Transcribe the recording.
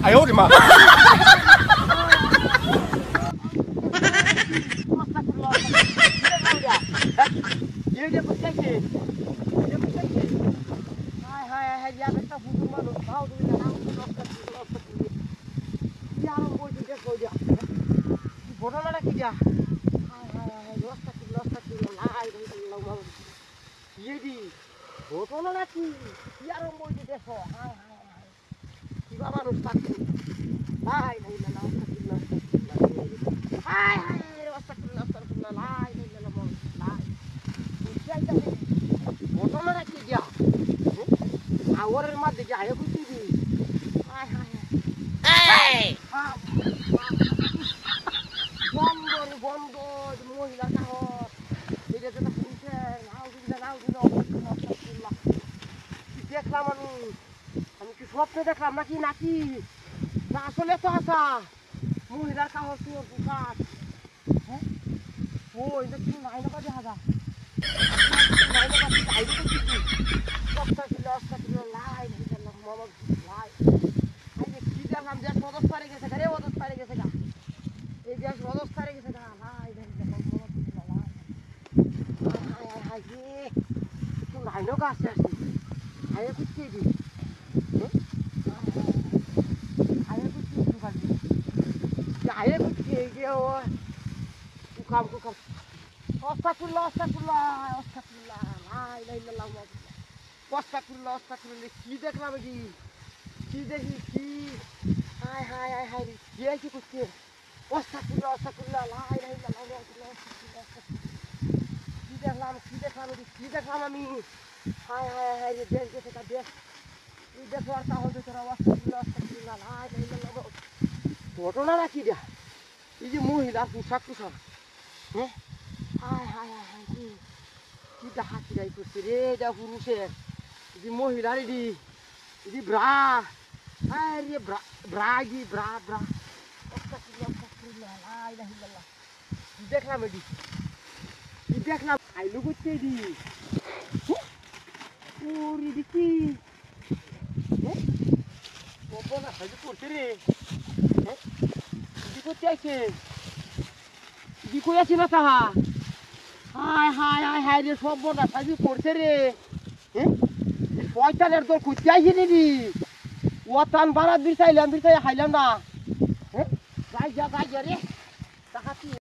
哎呦我的妈！দেখলাম আমি কি স্বপ্নে দেখলাম নাকি নাকি না আসলে তো আসা মহিলার কাহর শুয়ে বুকাত হ্যাঁ ওই দেখছি নাইনকা দেখা যা কি দেখলাম কি দেখি কি হায় হায় হায় হায় রে কি করছে কি দেখলাম আমি হায় হায় হায় রে দেশ গেছে তা দেশ এই দেখো আর তাহলে তোরা ঘটনা নাকি দেখ এই যে মহিলার পোশাক পোশাক হ্যাঁ হায় হায় হায় হায় কি দেখা চিরাই করছে রে এটা পুরুষের যে মহিলার এটি ব্রা আরে ব্রা দেখলাম এটি দেখলাম আইলু করছে এটি কি না করছে রে কি করতে আছে কি করে আছে না তাহা হায় হায় হায় হায় রে সব না সাজি করছে রে হ্যাঁ পয়সানের তোর খুঁজতে আইসি নি ও টান বাড়া বিরসাইলাম হাইলাম না হ্যাঁ যাই যা রে